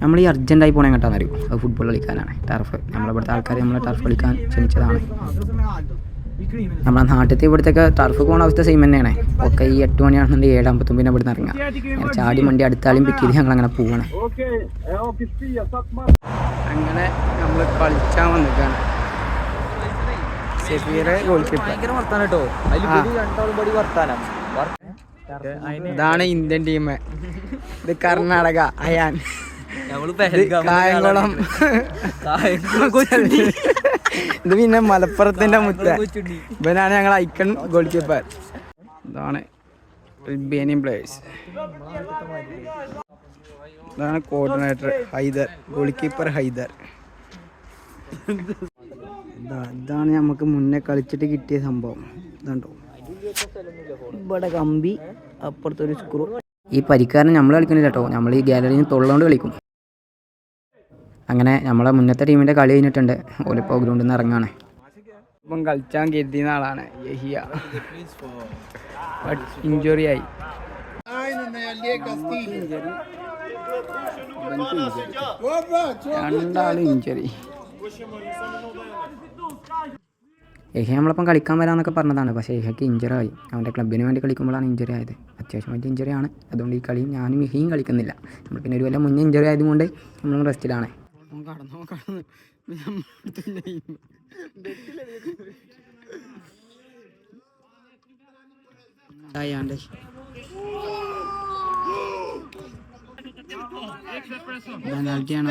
നമ്മൾ ഈ അർജൻറ്റായി പോകണേ എങ്ങോട്ടാണെന്ന് അറിയും, അത് ഫുട്ബോൾ കളിക്കാനാണ്. ടർഫ് നമ്മളിവിടുത്തെ ആൾക്കാർ നമ്മളെ ടർഫ് കളിക്കാൻ ക്ഷണിച്ചതാണ്. നമ്മളെ നാട്ടിലത്തെ ഇവിടുത്തെ ടർഫ് പോകുന്ന അവസ്ഥ സെയിം തന്നെയാണ്. ഒക്കെ ഈ 8 മണിയാണെന്നുണ്ടെങ്കിൽ 7:59 ഇവിടുന്ന് ഇറങ്ങാം. ചാടി മണ്ടി അടുത്താളിയും പിക്ക് ചെയ്ത് ഞങ്ങളങ്ങനെ പോവാണ്. അങ്ങനെ നമ്മൾ കളിച്ചാൻ വന്നിട്ടാണ്. ഇതാണ് ഇന്ത്യൻ ടീം. ഇത് കർണാടക അയാൻ, കായംകുളം, ഇത് പിന്നെ മലപ്പുറത്തിന്റെ മുത്ത. ഇവനാണ് ഞങ്ങൾ ഐക്കൺ ഗോൾ കീപ്പർ. ഇതാണ് അൽബേനിയൻ പ്ലേയേഴ്സ്. ഇതാണ് coordinator Haider, goal keeper Haider. ഇതാണ് നമുക്ക് മുന്നേ കളിച്ചിട്ട് കിട്ടിയ സംഭവം. ഇതുണ്ടോ ഇവിടെ കമ്പി, അപ്പുറത്തൊരു സ്ക്രൂ. ഈ പരിക്കാരൻ നമ്മൾ കളിക്കുന്നില്ല കേട്ടോ, നമ്മൾ ഈ ഗാലറിയിൽ തൊള്ളോണ്ട് കളിക്കും. അങ്ങനെ നമ്മളെ മുന്നത്തെ ടീമിൻ്റെ കളി കഴിഞ്ഞിട്ടുണ്ട്. ഓലിപ്പോൾ ഗ്രൗണ്ടിൽ നിന്ന് ഇറങ്ങാണ്. ഇപ്പം കളിച്ചാൻ കരുതിയ ആളാണ് യഹിയ, ബട്ട് ഇഞ്ചുറി ആയി. രണ്ടാളും ഇഞ്ചുറി. യഹിയ നമ്മളപ്പം കളിക്കാൻ വരാമെന്നൊക്കെ പറഞ്ഞതാണ്, പക്ഷേ യഹിയക്ക് ഇഞ്ചറി ആയി. അവൻ്റെ ക്ലബിന് വേണ്ടി കളിക്കുമ്പോഴാണ് ഇഞ്ചറി ആയത്. അത്യാവശ്യം വലിയ ഇഞ്ചറിയാണ്. അതുകൊണ്ട് ഈ കളി ഞാനും യഹിയും കളിക്കുന്നില്ല. നമ്മൾ പിന്നെ ഒരു കൊല്ലം മുന്നേ ഇഞ്ചറി ആയതുകൊണ്ട് നമ്മൾ റെസ്റ്റിലാണ്. പെനാൽറ്റിയാണോ?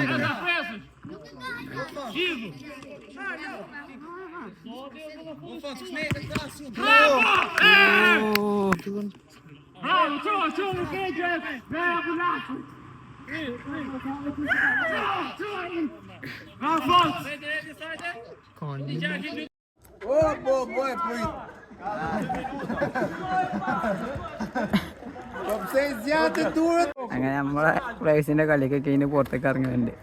അങ്ങനെ നമ്മളെ പ്ലേയേഴ്സിന്റെ കളിയൊക്കെ കഴിഞ്ഞ് പുറത്തേക്ക് ഇറങ്ങുന്നുണ്ട്.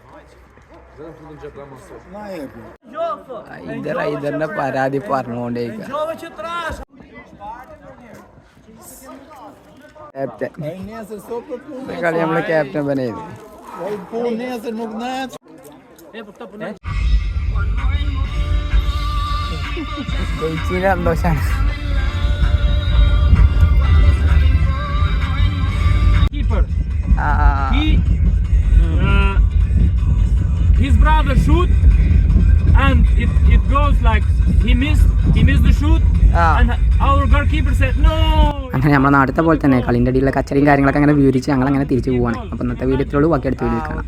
ഹൈദറിന്റെ പരാതി പറഞ്ഞുകൊണ്ടേക്ക. ക്യാപ്റ്റൻ കളി നമ്മളെ ക്യാപ്റ്റൻ പനായത്. ജയിച്ചിന്റെ സന്തോഷാണ്. His brother shoot and it goes like he missed the shoot and our goalkeeper said no. അങ്ങനെ നമ്മുടെ നാട്ടിലത്തെ പോലെ തന്നെ കളിൻ്റെ അടിയിലുള്ള കച്ചറിയും കാര്യങ്ങളൊക്കെ അങ്ങനെ വിവരിച്ച് ഞങ്ങൾ അങ്ങനെ തിരിച്ചു പോവാണ്. അപ്പം ഇന്നത്തെ വീഡിയോ ഇത്രയുള്ളൂ. ബാക്കി അടുത്ത വീഡിയോ കാണാം.